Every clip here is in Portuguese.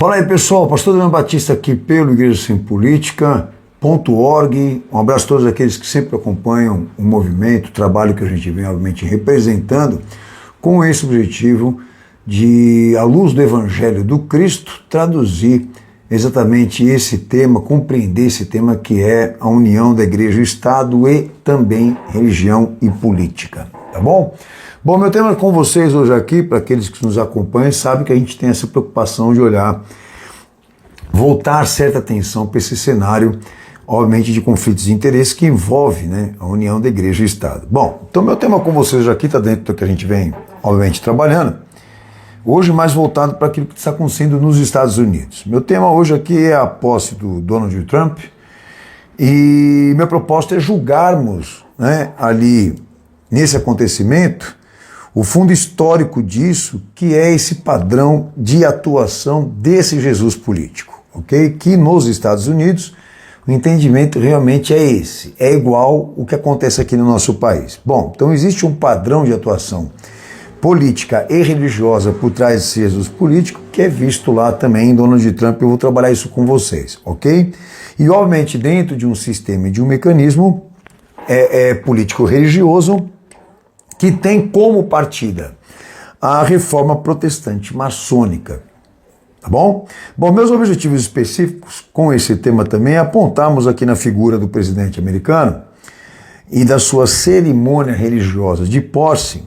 Fala aí, pessoal, pastor Adriano Batista aqui pelo Igreja Sem Política.org. Um abraço a todos aqueles que sempre acompanham o movimento, o trabalho que a gente vem, obviamente, representando, com esse objetivo de, à luz do Evangelho do Cristo, traduzir exatamente esse tema, compreender esse tema que é a união da Igreja e o Estado e também religião e política, tá bom? Bom, meu tema com vocês hoje aqui, para aqueles que nos acompanham, sabem que a gente tem essa preocupação de olhar, voltar certa atenção para esse cenário, obviamente, de conflitos de interesse que envolve, né, a união da Igreja e Estado. Bom, então meu tema com vocês hoje aqui está dentro do que a gente vem, obviamente, trabalhando, hoje mais voltado para aquilo que está acontecendo nos Estados Unidos. Meu tema hoje aqui é a posse do Donald Trump e minha proposta é julgarmos, né, ali, nesse acontecimento, o fundo histórico disso, que é esse padrão de atuação desse Jesus político, ok? Que nos Estados Unidos o entendimento realmente é esse, é igual o que acontece aqui no nosso país. Bom, então existe um padrão de atuação política e religiosa por trás desse Jesus político, que é visto lá também em Donald Trump. Eu vou trabalhar isso com vocês, ok? E obviamente dentro de um sistema e de um mecanismo político-religioso, que tem como partida a reforma protestante maçônica, tá bom? Bom, meus objetivos específicos com esse tema também é apontarmos aqui na figura do presidente americano e da sua cerimônia religiosa de posse,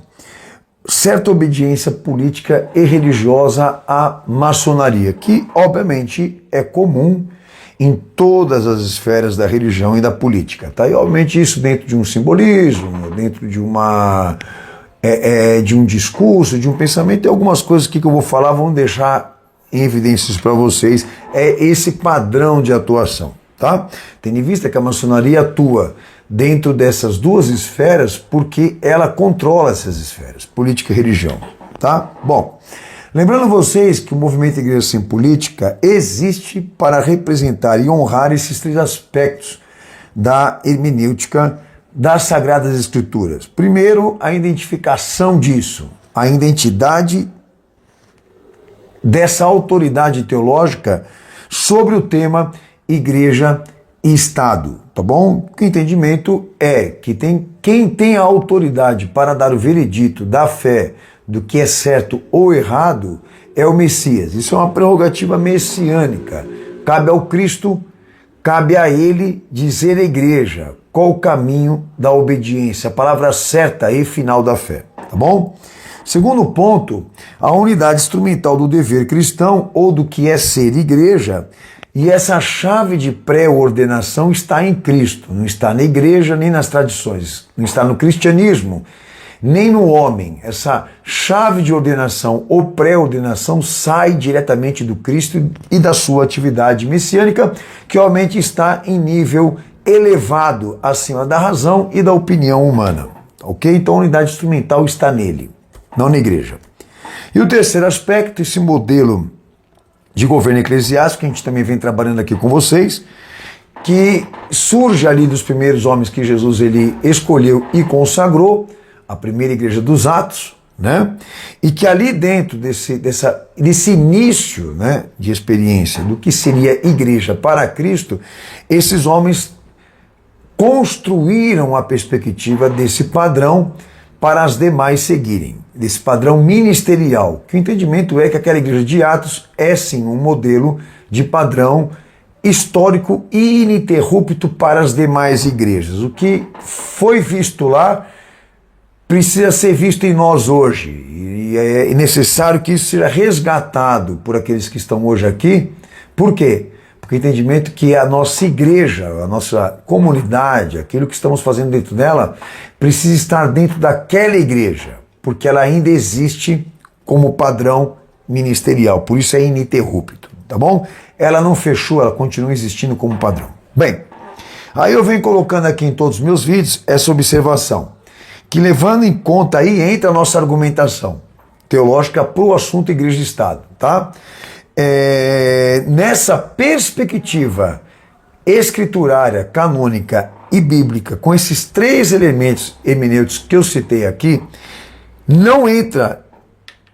certa obediência política e religiosa à maçonaria, que obviamente é comum em todas as esferas da religião e da política, tá? E obviamente isso dentro de um simbolismo, dentro de de um discurso, de um pensamento, tem algumas coisas que eu vou falar, vão deixar em evidências para vocês, é esse padrão de atuação, tá? Tendo em vista que a maçonaria atua dentro dessas duas esferas porque ela controla essas esferas, política e religião, tá? Bom, lembrando vocês que o movimento Igreja Sem Política existe para representar e honrar esses três aspectos da hermenêutica das Sagradas Escrituras. Primeiro, a identificação disso, a identidade dessa autoridade teológica sobre o tema Igreja e Estado, tá bom? O entendimento é que quem tem a autoridade para dar o veredito da fé do que é certo ou errado é o Messias. Isso é uma prerrogativa messiânica. Cabe ao Cristo, cabe a ele dizer à igreja qual o caminho da obediência, a palavra certa e final da fé, tá bom? Segundo ponto, a unidade instrumental do dever cristão ou do que é ser igreja, e essa chave de pré-ordenação está em Cristo, não está na igreja nem nas tradições, não está no cristianismo, nem no homem. Essa chave de ordenação ou pré-ordenação sai diretamente do Cristo e da sua atividade messiânica, que obviamente está em nível elevado acima da razão e da opinião humana, ok? Então a unidade instrumental está nele, não na igreja. E o terceiro aspecto, esse modelo de governo eclesiástico, que a gente também vem trabalhando aqui com vocês, que surge ali dos primeiros homens que Jesus ele escolheu e consagrou, a primeira igreja dos Atos, né? E que ali dentro desse início, né, de experiência do que seria igreja para Cristo, esses homens construíram a perspectiva desse padrão para as demais seguirem, desse padrão ministerial, que o entendimento é que aquela igreja de Atos é sim um modelo de padrão histórico e ininterrupto para as demais igrejas. O que foi visto lá precisa ser visto em nós hoje, e é necessário que isso seja resgatado por aqueles que estão hoje aqui. Por quê? Porque o entendimento que a nossa igreja, a nossa comunidade, aquilo que estamos fazendo dentro dela, precisa estar dentro daquela igreja, porque ela ainda existe como padrão ministerial, por isso é ininterrupto, tá bom? Ela não fechou, ela continua existindo como padrão. Bem, aí eu venho colocando aqui em todos os meus vídeos essa observação, que levando em conta aí entra a nossa argumentação teológica para o assunto Igreja e Estado, tá? Nessa perspectiva escriturária, canônica e bíblica, com esses três elementos hermenêuticos que eu citei aqui, não entra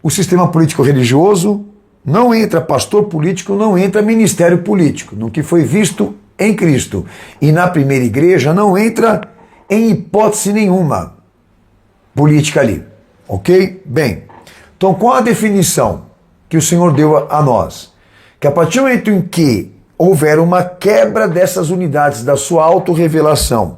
o sistema político-religioso Não entra pastor político, não entra ministério político, no que foi visto em Cristo. E na primeira igreja não entra em hipótese nenhuma política ali. Ok? Bem, então qual a definição que o Senhor deu a nós? Que a partir do momento em que houver uma quebra dessas unidades da sua autorrevelação,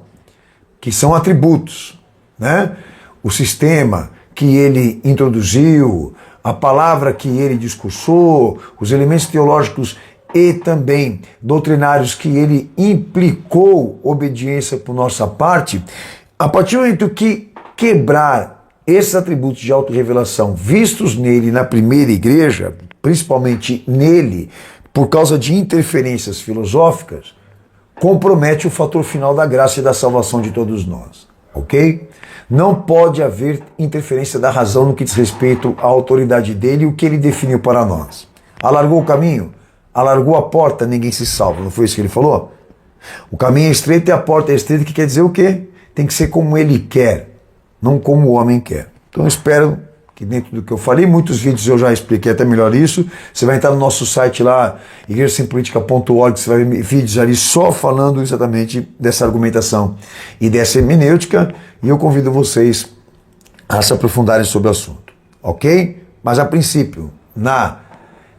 que são atributos, né? O sistema que ele introduziu, a palavra que ele discursou, os elementos teológicos e também doutrinários que ele implicou obediência por nossa parte, a partir do momento que quebrar esses atributos de autorrevelação vistos nele na primeira igreja, principalmente nele, por causa de interferências filosóficas, compromete o fator final da graça e da salvação de todos nós, ok? Não pode haver interferência da razão no que diz respeito à autoridade dele e o que ele definiu para nós. Alargou o caminho, alargou a porta, ninguém se salva, não foi isso que ele falou? O caminho é estreito e a porta é estreita, que quer dizer o quê? Tem que ser como ele quer, não como o homem quer. Então eu espero que dentro do que eu falei, muitos vídeos eu já expliquei até melhor isso. Você vai entrar no nosso site lá, igrejasempolitica.org, você vai ver vídeos ali só falando exatamente dessa argumentação e dessa hermenêutica, e eu convido vocês a se aprofundarem sobre o assunto, ok? Mas a princípio, na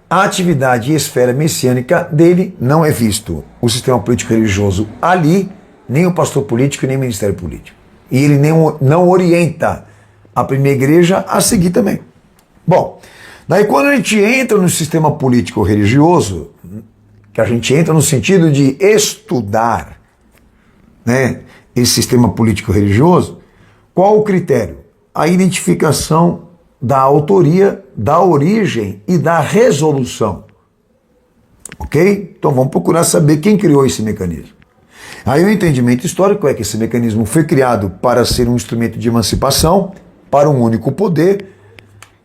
atividade e esfera messiânica dele, não é visto o sistema político-religioso ali, nem o pastor político, nem o ministério político. E ele não orienta a primeira igreja a seguir também. Bom, daí quando a gente entra no sistema político-religioso, que a gente entra no sentido de estudar, né, esse sistema político-religioso, qual o critério? A identificação da autoria, da origem e da resolução. Ok? Então vamos procurar saber quem criou esse mecanismo. Aí o entendimento histórico é que esse mecanismo foi criado para ser um instrumento de emancipação para um único poder,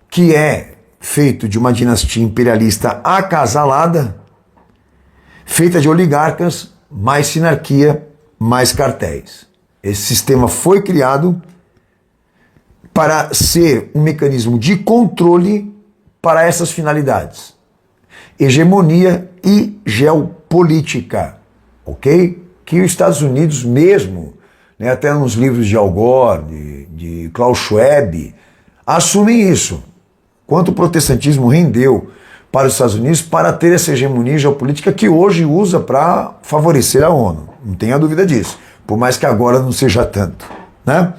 que é feito de uma dinastia imperialista acasalada, feita de oligarcas, mais sinarquia, mais cartéis. Esse sistema foi criado para ser um mecanismo de controle para essas finalidades. Hegemonia e geopolítica, ok? Que os Estados Unidos mesmo, né, até nos livros de Al Gore, de Klaus Schwab, assumem isso. Quanto o protestantismo rendeu para os Estados Unidos para ter essa hegemonia geopolítica que hoje usa para favorecer a ONU. Não tenha dúvida disso. Por mais que agora não seja tanto, né?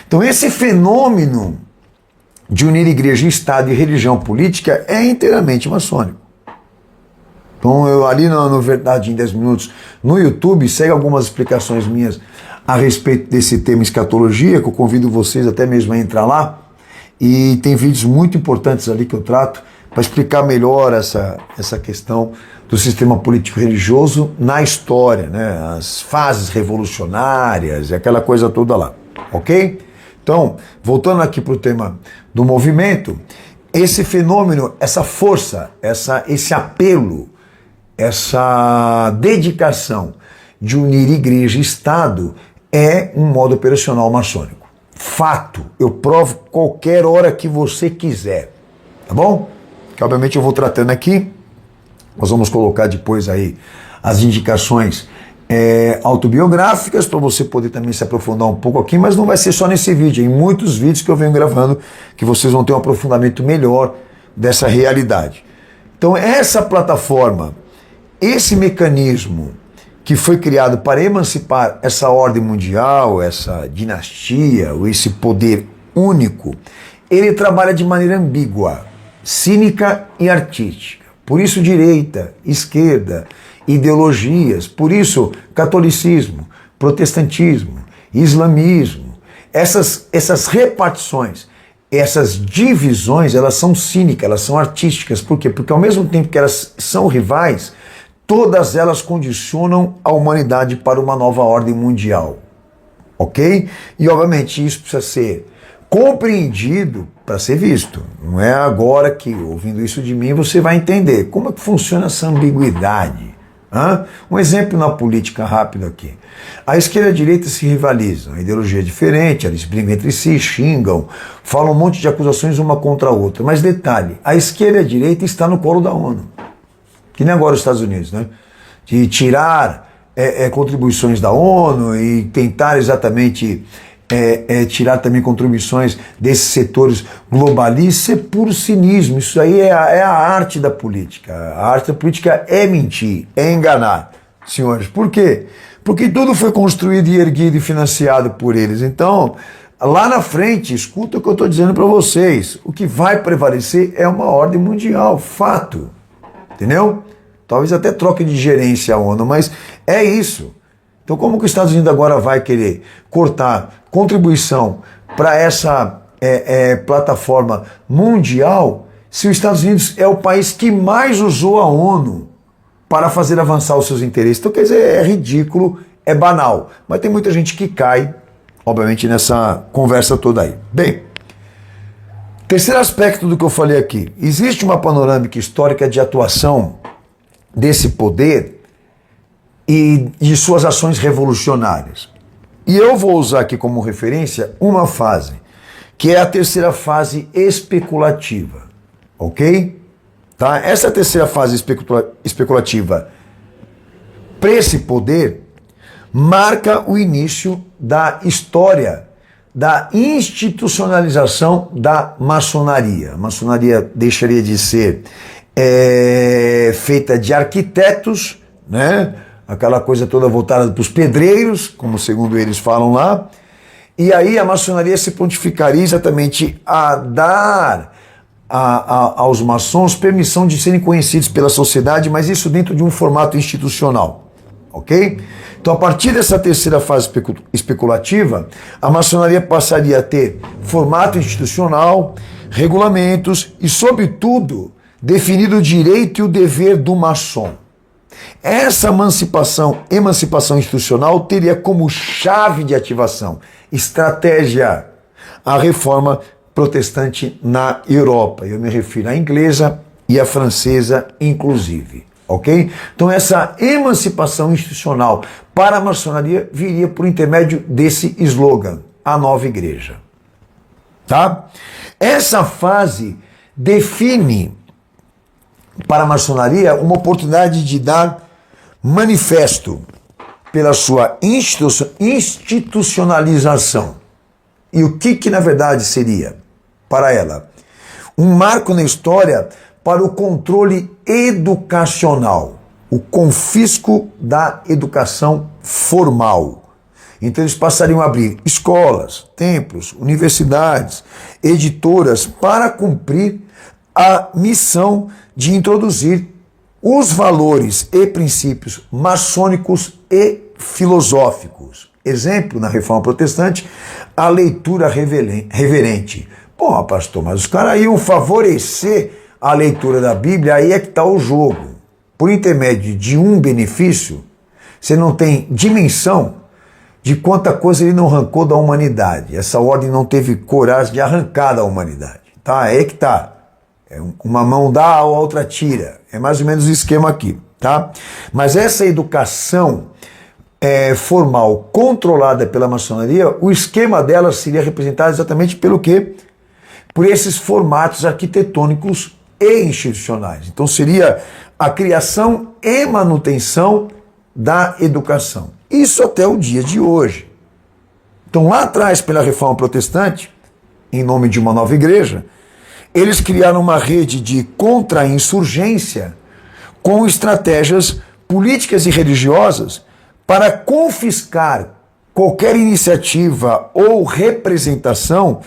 Então esse fenômeno de unir igreja, Estado e religião política é inteiramente maçônico. Então eu ali no Verdade em 10 Minutos no YouTube, segue algumas explicações minhas a respeito desse tema escatologia, que eu convido vocês até mesmo a entrar lá, e tem vídeos muito importantes ali que eu trato para explicar melhor essa questão do sistema político-religioso na história, né? As fases revolucionárias e aquela coisa toda lá, ok? Então, voltando aqui para o tema do movimento, esse fenômeno, essa força, esse apelo, essa dedicação de unir igreja e Estado é um modo operacional maçônico. Fato, eu provo qualquer hora que você quiser, tá bom? Que obviamente eu vou tratando aqui, nós vamos colocar depois aí as indicações autobiográficas para você poder também se aprofundar um pouco aqui, mas não vai ser só nesse vídeo, em muitos vídeos que eu venho gravando que vocês vão ter um aprofundamento melhor dessa realidade. Então essa plataforma, esse mecanismo que foi criado para emancipar essa ordem mundial, essa dinastia, ou esse poder único, ele trabalha de maneira ambígua, cínica e artística. Por isso direita, esquerda, ideologias, por isso catolicismo, protestantismo, islamismo, essas repartições, essas divisões, elas são cínicas, elas são artísticas. Por quê? Porque ao mesmo tempo que elas são rivais, todas elas condicionam a humanidade para uma nova ordem mundial, ok? E obviamente isso precisa ser compreendido para ser visto. Não é agora que, ouvindo isso de mim, você vai entender como é que funciona essa ambiguidade, Um exemplo na política rápido aqui. A esquerda e a direita se rivalizam, a ideologia é diferente, eles brigam entre si, xingam, falam um monte de acusações uma contra a outra. Mas detalhe, a esquerda e a direita está no colo da ONU. Que nem agora os Estados Unidos, né? De tirar contribuições da ONU e tentar exatamente tirar também contribuições desses setores globalistas. Isso é puro cinismo, isso aí é a arte da política. A arte da política é mentir, é enganar, senhores. Por quê? Porque tudo foi construído e erguido e financiado por eles. Então, lá na frente, escuta o que eu estou dizendo para vocês, o que vai prevalecer é uma ordem mundial, fato, entendeu? Talvez até troque de gerência a ONU, mas é isso. Então, como que os Estados Unidos agora vai querer cortar contribuição para essa plataforma mundial, se os Estados Unidos é o país que mais usou a ONU para fazer avançar os seus interesses? Então, quer dizer, é ridículo, é banal. Mas tem muita gente que cai, obviamente, nessa conversa toda aí. Bem, terceiro aspecto do que eu falei aqui. Existe uma panorâmica histórica de atuação desse poder e de suas ações revolucionárias. E eu vou usar aqui como referência uma fase, que é a terceira fase especulativa, ok? Tá? Essa terceira fase especulativa, para esse poder, marca o início da história da institucionalização da maçonaria. A maçonaria deixaria de ser feita de arquitetos, né? Aquela coisa toda voltada para os pedreiros, como segundo eles falam lá, e aí a maçonaria se pontificaria exatamente a dar aos maçons permissão de serem conhecidos pela sociedade, mas isso dentro de um formato institucional, ok? Então, a partir dessa terceira fase especulativa, a maçonaria passaria a ter formato institucional, regulamentos e, sobretudo, definido o direito e o dever do maçom. Essa emancipação institucional teria como chave de ativação, estratégia, a reforma protestante na Europa. Eu me refiro à inglesa e à francesa, inclusive. Ok? Então essa emancipação institucional para a maçonaria viria por intermédio desse slogan, a nova igreja. Tá? Essa fase define para a maçonaria uma oportunidade de dar manifesto pela sua institucionalização. E o que na verdade seria para ela? Um marco na história para o controle educacional, o confisco da educação formal. Então eles passariam a abrir escolas, templos, universidades, editoras para cumprir a missão de introduzir os valores e princípios maçônicos e filosóficos. Exemplo, na Reforma Protestante, a leitura reverente. Pô, pastor, mas os caras iam favorecer a leitura da Bíblia, aí é que está o jogo. Por intermédio de um benefício, você não tem dimensão de quanta coisa ele não arrancou da humanidade. Essa ordem não teve coragem de arrancar da humanidade. Tá? É que tá. Uma mão dá, a outra tira. É mais ou menos o esquema aqui. Tá? Mas essa educação formal controlada pela maçonaria, o esquema dela seria representado exatamente pelo quê? Por esses formatos arquitetônicos e institucionais. Então seria a criação e manutenção da educação. Isso até o dia de hoje. Então lá atrás, pela Reforma Protestante, em nome de uma nova igreja, eles criaram uma rede de contra-insurgência com estratégias políticas e religiosas para confiscar qualquer iniciativa ou representação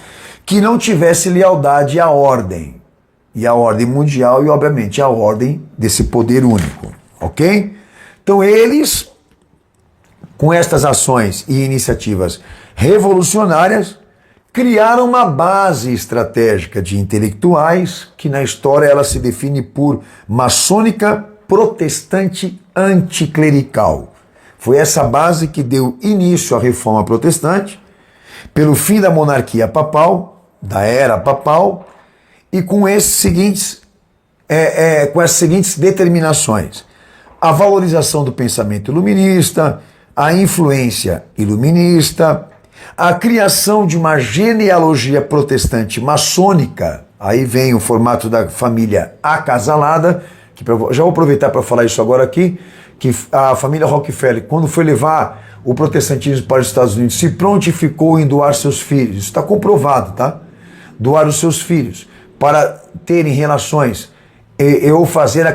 que não tivesse lealdade à ordem. E à ordem mundial e, obviamente, à ordem desse poder único. Ok? Então eles, com estas ações e iniciativas revolucionárias, criaram uma base estratégica de intelectuais que na história ela se define por maçônica protestante anticlerical. Foi essa base que deu início à Reforma Protestante, pelo fim da monarquia papal, da era papal, e com essas seguintes determinações. a valorização do pensamento iluminista, a influência iluminista, a criação de uma genealogia protestante maçônica, aí vem o formato da família acasalada, que já vou aproveitar para falar isso agora aqui, que a família Rockefeller, quando foi levar o protestantismo para os Estados Unidos, se prontificou em doar seus filhos, isso está comprovado, tá? Doar os seus filhos para terem relações ou fazer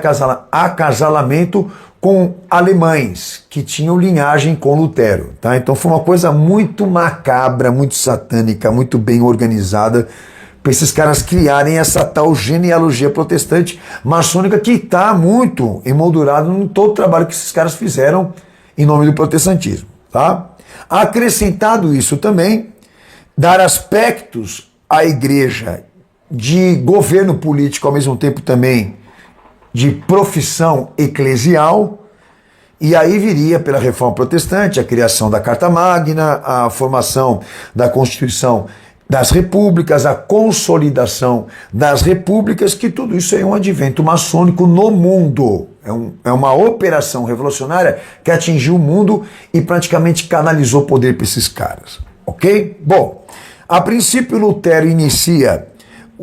acasalamento com alemães que tinham linhagem com Lutero, tá? Então foi uma coisa muito macabra, muito satânica, muito bem organizada para esses caras criarem essa tal genealogia protestante maçônica que está muito emoldurado em todo o trabalho que esses caras fizeram em nome do protestantismo, tá? Acrescentado isso também, dar aspectos à igreja de governo político, ao mesmo tempo também de profissão eclesial, e aí viria pela Reforma Protestante a criação da Carta Magna, a formação da Constituição das Repúblicas, a consolidação das repúblicas, que tudo isso é um advento maçônico no mundo. É uma operação revolucionária que atingiu o mundo e praticamente canalizou poder para esses caras, ok? Bom, a princípio Lutero inicia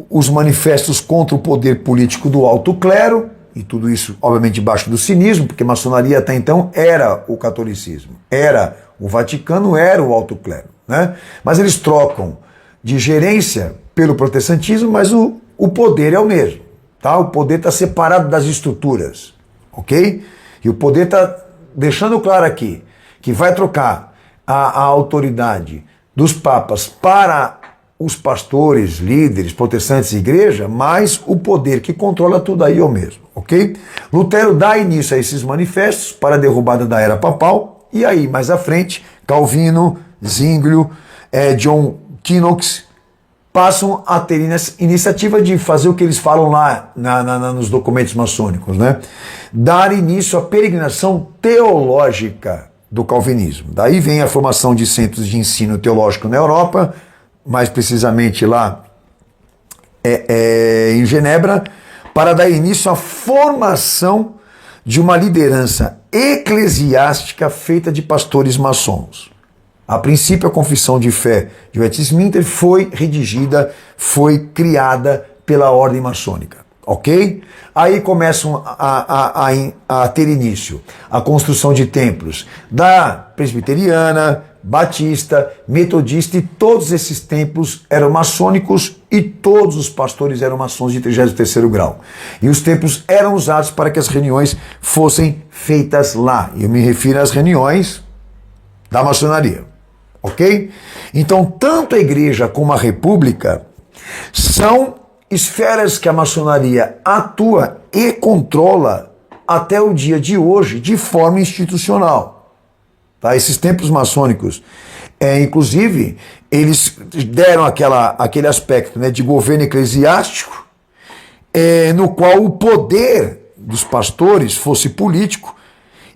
os manifestos contra o poder político do alto clero, e tudo isso, obviamente, debaixo do cinismo, porque a maçonaria até então era o catolicismo, era o Vaticano, era o alto clero, né? Mas eles trocam de gerência pelo protestantismo, mas o poder é o mesmo, tá? O poder está separado das estruturas, ok? E o poder está deixando claro aqui que vai trocar a autoridade dos papas para os pastores, líderes, protestantes e igreja, mas o poder que controla tudo aí é o mesmo, ok? Lutero dá início a esses manifestos para a derrubada da era papal, e aí, mais à frente, Calvino, Zwinglio, John Knox passam a ter iniciativa de fazer o que eles falam lá nos documentos maçônicos, né? Dar início à peregrinação teológica do calvinismo. Daí vem a formação de centros de ensino teológico na Europa, mais precisamente lá em Genebra, para dar início à formação de uma liderança eclesiástica feita de pastores maçons. A princípio, a Confissão de Fé de Westminster foi redigida, foi criada pela ordem maçônica, ok? Aí começam a ter início a construção de templos da presbiteriana, batista, metodista, e todos esses templos eram maçônicos e todos os pastores eram maçons de 33º grau. E os templos eram usados para que as reuniões fossem feitas lá. Eu me refiro às reuniões da maçonaria, ok? Então, tanto a igreja como a república são esferas que a maçonaria atua e controla até o dia de hoje de forma institucional. Tá? Esses templos maçônicos, inclusive, eles deram aquele aspecto, né, de governo eclesiástico, no qual o poder dos pastores fosse político,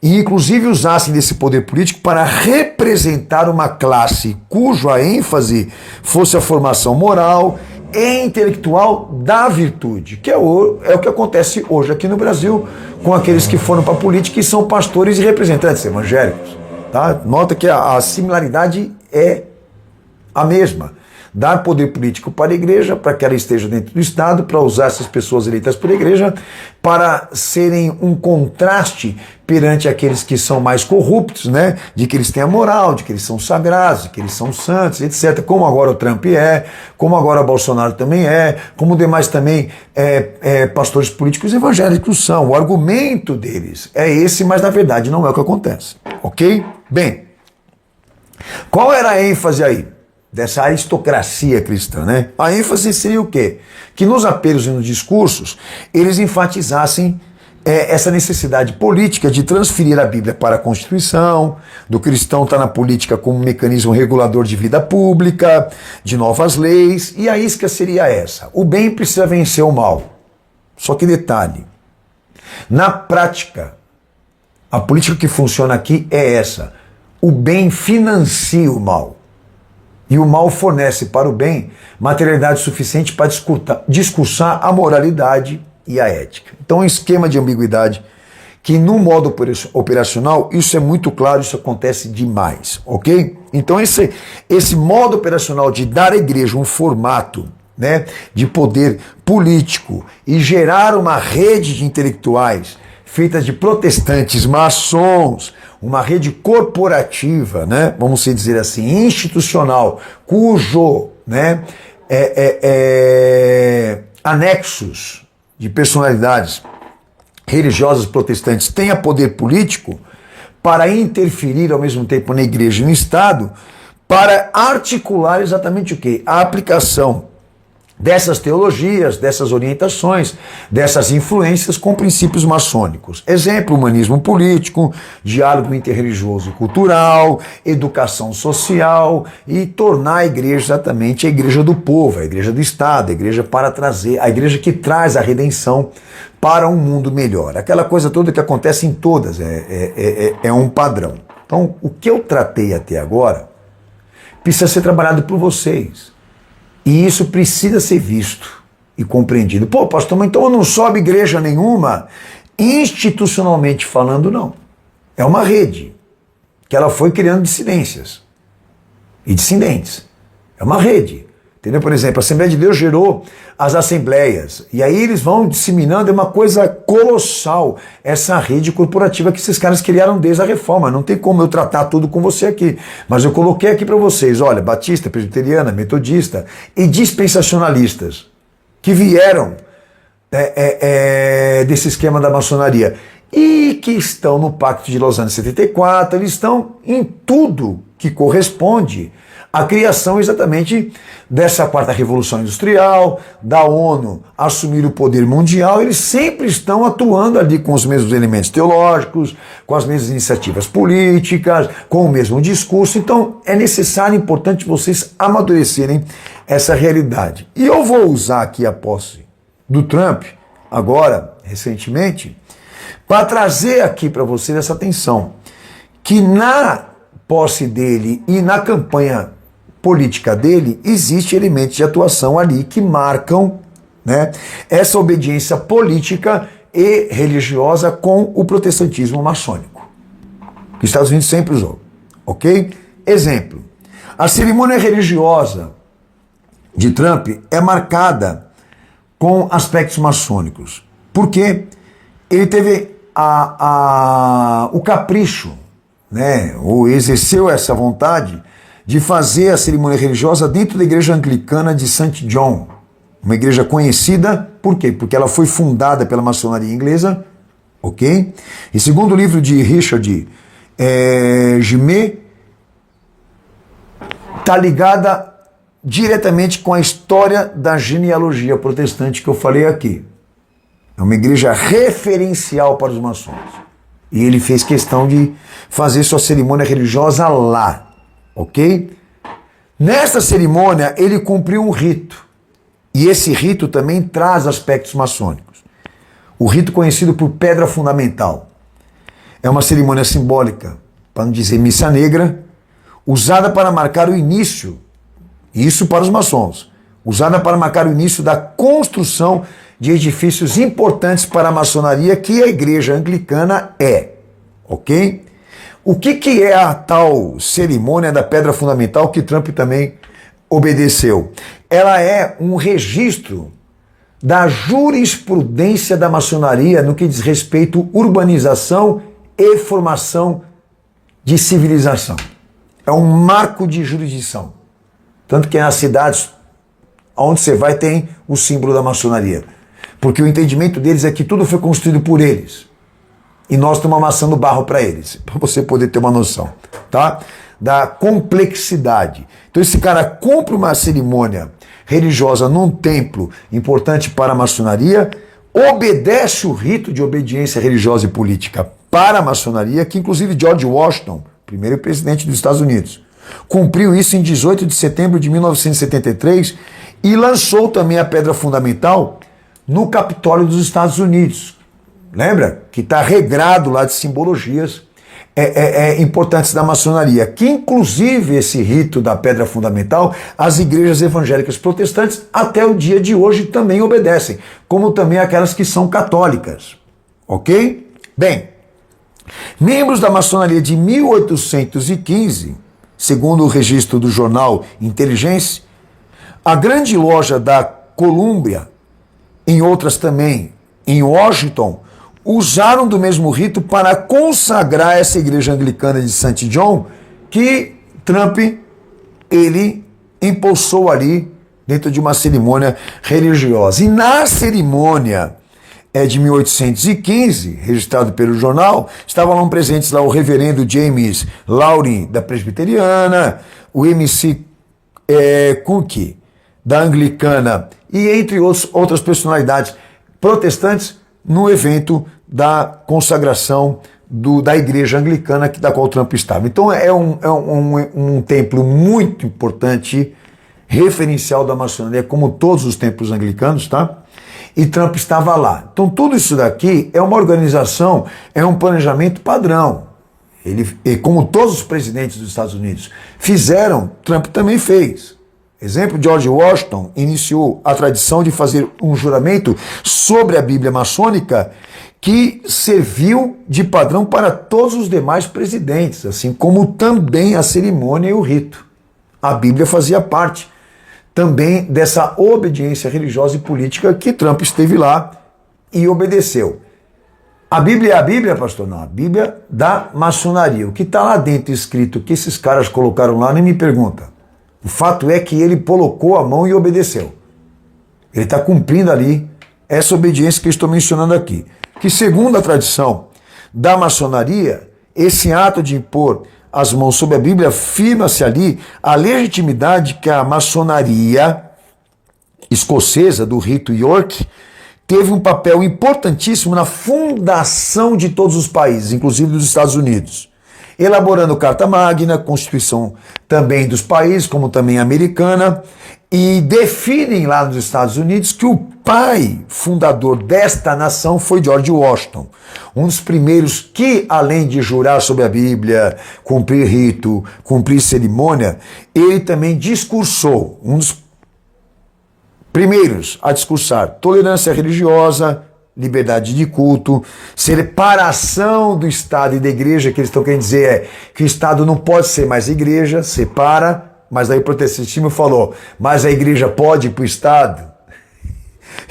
e inclusive usassem desse poder político para representar uma classe cuja ênfase fosse a formação moral e intelectual da virtude, que é o que acontece hoje aqui no Brasil com aqueles que foram para a política e são pastores e representantes evangélicos. Tá? Nota que a similaridade é a mesma. Dar poder político para a igreja, para que ela esteja dentro do Estado, para usar essas pessoas eleitas pela igreja, para serem um contraste perante aqueles que são mais corruptos, né? De que eles têm a moral, de que eles são sagrados, de que eles são santos, etc. Como agora o Trump como agora o Bolsonaro também como demais também pastores políticos evangélicos são. O argumento deles é esse, mas na verdade não é o que acontece. Ok? Bem, qual era a ênfase aí dessa aristocracia cristã, né? A ênfase seria o quê? Que nos apelos e nos discursos eles enfatizassem essa necessidade política de transferir a Bíblia para a Constituição, do cristão estar na política como um mecanismo regulador de vida pública, de novas leis, e a isca seria essa: o bem precisa vencer o mal. Só que detalhe, na prática, a política que funciona aqui é essa: o bem financia o mal. E o mal fornece para o bem materialidade suficiente para discursar a moralidade e a ética. Então, um esquema de ambiguidade que no modo operacional isso é muito claro, isso acontece demais, ok? Então esse modo operacional de dar à igreja um formato, né, de poder político e gerar uma rede de intelectuais feita de protestantes, maçons, uma rede corporativa, né, vamos dizer assim, institucional, cujo, né, anexos de personalidades religiosas protestantes tenha poder político para interferir ao mesmo tempo na igreja e no Estado, para articular exatamente o quê? A aplicação dessas teologias, dessas orientações, dessas influências com princípios maçônicos. Exemplo, humanismo político, diálogo interreligioso cultural, educação social e tornar a igreja exatamente a igreja do povo, a igreja do Estado, a igreja para trazer, a igreja que traz a redenção para um mundo melhor. Aquela coisa toda que acontece em todas, é um padrão. Então, o que eu tratei até agora precisa ser trabalhado por vocês. E isso precisa ser visto e compreendido. Pô, pastor, mas então não sobe igreja nenhuma? Institucionalmente falando, não. É uma rede que ela foi criando dissidências e dissidentes. É uma rede. Entendeu? Por exemplo, a Assembleia de Deus gerou as assembleias. E aí eles vão disseminando, é uma coisa colossal, essa rede corporativa que esses caras criaram desde a reforma. Não tem como eu tratar tudo com você aqui. Mas eu coloquei aqui para vocês, olha, batista, presbiteriana, metodista e dispensacionalistas que vieram desse esquema da maçonaria e que estão no Pacto de Lausanne 74, eles estão em tudo que corresponde à criação exatamente dessa quarta revolução industrial, da ONU assumir o poder mundial. Eles sempre estão atuando ali com os mesmos elementos teológicos, com as mesmas iniciativas políticas, com o mesmo discurso. Então é necessário, importante vocês amadurecerem essa realidade. E eu vou usar aqui a posse do Trump, agora, recentemente, para trazer aqui para vocês essa atenção, que na posse dele e na campanha política dele, existe elementos de atuação ali que marcam, né, essa obediência política e religiosa com o protestantismo maçônico, que os Estados Unidos sempre usou, ok? Exemplo, a cerimônia religiosa de Trump é marcada com aspectos maçônicos, porque ele teve o capricho, né, ou exerceu essa vontade de fazer a cerimônia religiosa dentro da igreja anglicana de St. John, uma igreja conhecida, por quê? Porque ela foi fundada pela maçonaria inglesa, ok? E segundo o livro de Richard Gimet, está ligada diretamente com a história da genealogia protestante que eu falei aqui. É uma igreja referencial para os maçons. E ele fez questão de fazer sua cerimônia religiosa lá. Ok? Nesta cerimônia, ele cumpriu um rito. E esse rito também traz aspectos maçônicos. O rito conhecido por pedra fundamental. É uma cerimônia simbólica, para não dizer missa negra, usada para marcar o início, isso para os maçons, usada para marcar o início da construção de edifícios importantes para a maçonaria, que a igreja anglicana é. Ok? O que é a tal cerimônia da pedra fundamental que Trump também obedeceu? Ela é um registro da jurisprudência da maçonaria no que diz respeito à urbanização e formação de civilização. É um marco de jurisdição. Tanto que nas cidades onde você vai tem o símbolo da maçonaria. Porque o entendimento deles é que tudo foi construído por eles. E nós estamos amassando barro para eles, para você poder ter uma noção, tá? Da complexidade. Então esse cara cumpre uma cerimônia religiosa num templo importante para a maçonaria, obedece o rito de obediência religiosa e política para a maçonaria, que inclusive George Washington, primeiro presidente dos Estados Unidos, cumpriu isso em 18 de setembro de 1973 e lançou também a pedra fundamental no Capitólio dos Estados Unidos. Lembra? Que está regrado lá de simbologias importantes da maçonaria, que inclusive esse rito da pedra fundamental, as igrejas evangélicas protestantes até o dia de hoje também obedecem, como também aquelas que são católicas. Ok? Bem, Membros da maçonaria de 1815, segundo o registro do jornal Intelligence, a grande loja da Colômbia, em outras também, em Washington, usaram do mesmo rito para consagrar essa igreja anglicana de St. John que Trump, ele impulsou ali dentro de uma cerimônia religiosa. E na cerimônia de 1815, registrado pelo jornal, estavam lá presentes lá o reverendo James Lowry, da Presbiteriana, o MC Cook, da Anglicana, e entre outras personalidades protestantes, no evento da consagração da igreja anglicana da qual Trump estava. Então é um templo muito importante, referencial da maçonaria, como todos os templos anglicanos, tá? E Trump estava lá. Então tudo isso daqui é uma organização, é um planejamento padrão. Ele, como todos os presidentes dos Estados Unidos fizeram, Trump também fez. Exemplo, George Washington iniciou a tradição de fazer um juramento sobre a Bíblia maçônica que serviu de padrão para todos os demais presidentes, assim como também a cerimônia e o rito. A Bíblia fazia parte também dessa obediência religiosa e política que Trump esteve lá e obedeceu. A Bíblia é a Bíblia, pastor? Não, a Bíblia da maçonaria. O que está lá dentro escrito, que esses caras colocaram lá, nem me pergunta. O fato é que ele colocou a mão e obedeceu. Ele está cumprindo ali essa obediência que eu estou mencionando aqui. Que segundo a tradição da maçonaria, esse ato de impor as mãos sobre a Bíblia firma-se ali a legitimidade que a maçonaria escocesa do rito York teve um papel importantíssimo na fundação de todos os países, inclusive dos Estados Unidos. Elaborando Carta Magna, Constituição também dos países, como também americana, e definem lá nos Estados Unidos que o pai fundador desta nação foi George Washington, um dos primeiros que, além de jurar sobre a Bíblia, cumprir rito, cumprir cerimônia, ele também discursou, um dos primeiros a discursar tolerância religiosa, liberdade de culto, separação do Estado e da igreja, que eles estão querendo dizer é que o Estado não pode ser mais igreja, separa, mas aí o protestantismo falou, mas a igreja pode ir para o Estado?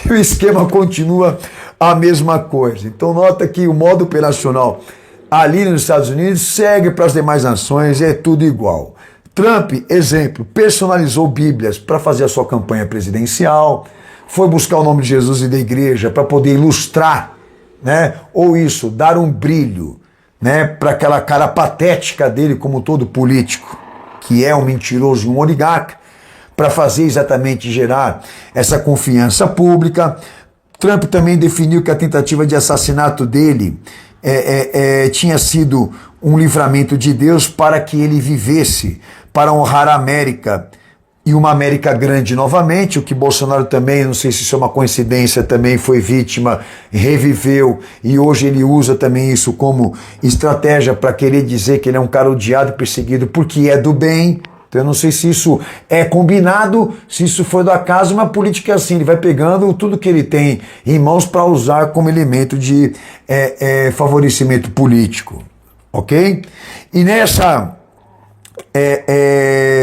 E o esquema continua a mesma coisa. Então nota que o modo operacional ali nos Estados Unidos segue para as demais nações, é tudo igual. Trump, exemplo, personalizou Bíblias para fazer a sua campanha presidencial, foi buscar o nome de Jesus e da igreja para poder ilustrar, né? Ou isso, dar um brilho, né? Para aquela cara patética dele como todo político, que é um mentiroso e um oligarca, para fazer exatamente gerar essa confiança pública. Trump também definiu que a tentativa de assassinato dele tinha sido um livramento de Deus para que ele vivesse, para honrar a América, e uma América grande novamente, o que Bolsonaro também, não sei se isso é uma coincidência, também foi vítima, reviveu, e hoje ele usa também isso como estratégia para querer dizer que ele é um cara odiado e perseguido porque é do bem. Então eu não sei se isso é combinado, se isso foi do acaso, uma política é assim, ele vai pegando tudo que ele tem em mãos para usar como elemento de favorecimento político, ok? E nessa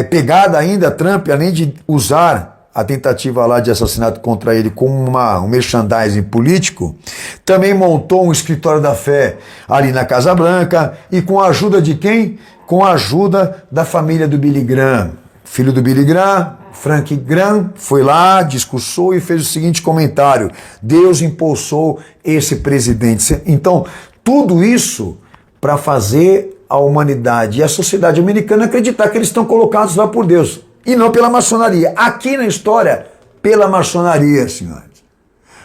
pegada ainda, Trump, além de usar a tentativa lá de assassinato contra ele como um merchandising político, também montou um escritório da fé ali na Casa Branca, e com a ajuda de quem? Com a ajuda da família do Billy Graham. Filho do Billy Graham, Frank Graham, foi lá, discursou e fez o seguinte comentário: Deus impulsou esse presidente. Então, tudo isso para fazer a humanidade e a sociedade americana acreditar que eles estão colocados lá por Deus, e não pela maçonaria. Aqui na história, pela maçonaria, senhores.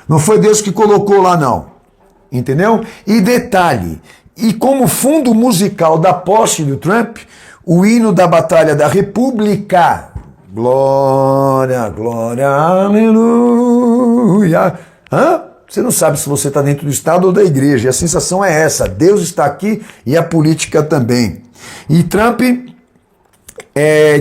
Não foi Deus que colocou lá, não. Entendeu? E detalhe, e como fundo musical da posse do Trump, o hino da Batalha da República, glória, glória, aleluia. Você não sabe se você está dentro do Estado ou da igreja, e a sensação é essa, Deus está aqui e a política também. E Trump,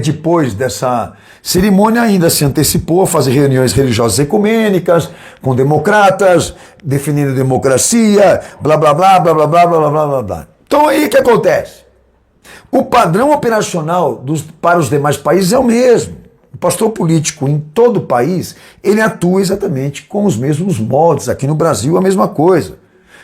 depois dessa cerimônia, ainda se antecipou a fazer reuniões religiosas ecumênicas com democratas, defendendo democracia, blá blá blá blá blá blá blá blá blá blá. Então Então aí o que acontece? O padrão operacional para os demais países é o mesmo. O pastor político em todo o país, ele atua exatamente com os mesmos moldes. Aqui no Brasil a mesma coisa.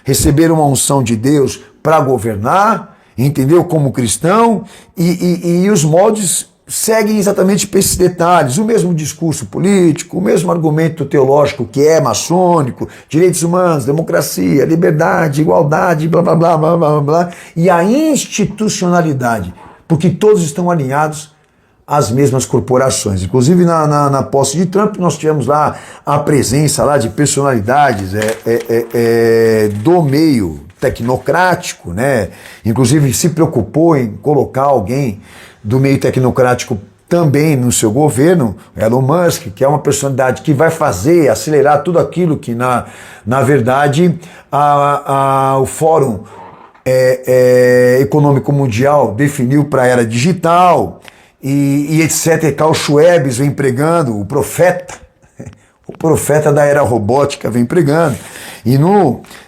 Receber uma unção de Deus para governar, entendeu? Como cristão, e os moldes seguem exatamente para esses detalhes. O mesmo discurso político, o mesmo argumento teológico que é maçônico, direitos humanos, democracia, liberdade, igualdade, blá, blá, blá, blá, blá, blá, e a institucionalidade, porque todos estão alinhados às mesmas corporações. Inclusive na posse de Trump nós tivemos lá a presença lá de personalidades do meio tecnocrático, né? Inclusive se preocupou em colocar alguém do meio tecnocrático também no seu governo, Elon Musk, que é uma personalidade que vai fazer, acelerar tudo aquilo que na verdade o Fórum Econômico Mundial definiu para a era digital, e etc. Carl Schweber vem pregando, o profeta da era robótica vem pregando. E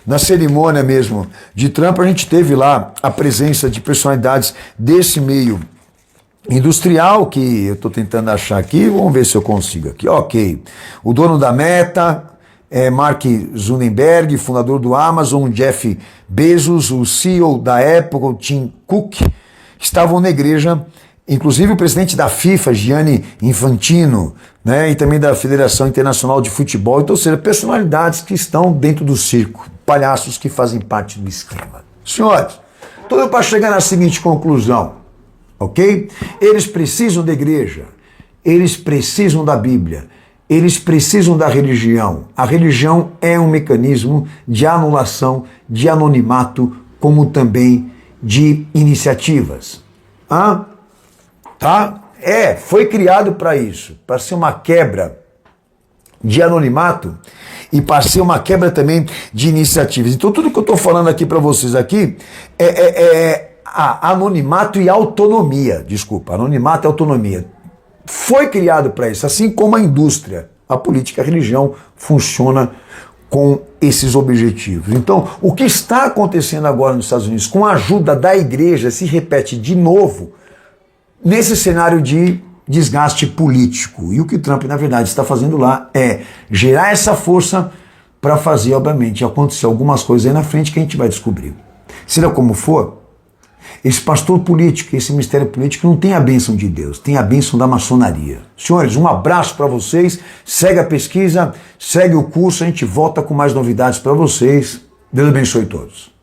na cerimônia mesmo de Trump, a gente teve lá a presença de personalidades desse meio industrial, que eu estou tentando achar aqui, vamos ver se eu consigo aqui. Ok, o dono da Meta, Mark Zuckerberg, fundador do Amazon, Jeff Bezos, o CEO da Apple, o Tim Cook, estavam na igreja. Inclusive o presidente da FIFA, Gianni Infantino, né, e também da Federação Internacional de Futebol, então, ou seja, personalidades que estão dentro do circo, palhaços que fazem parte do esquema. Senhores, tudo para chegar na seguinte conclusão, ok? Eles precisam da igreja, eles precisam da Bíblia, eles precisam da religião. A religião é um mecanismo de anulação, de anonimato, como também de iniciativas. Tá? Foi criado para isso, para ser uma quebra de anonimato e para ser uma quebra também de iniciativas. Então tudo que eu estou falando aqui para vocês aqui é anonimato e autonomia. Desculpa, anonimato e autonomia. Foi criado para isso, assim como a indústria, a política, a religião funciona com esses objetivos. Então, o que está acontecendo agora nos Estados Unidos com a ajuda da igreja se repete de novo nesse cenário de desgaste político. E o que o Trump, na verdade, está fazendo lá é gerar essa força para fazer, obviamente, acontecer algumas coisas aí na frente que a gente vai descobrir. Seja como for, esse pastor político, esse ministério político não tem a bênção de Deus, tem a bênção da maçonaria. Senhores, um abraço para vocês, segue a pesquisa, segue o curso, a gente volta com mais novidades para vocês. Deus abençoe todos.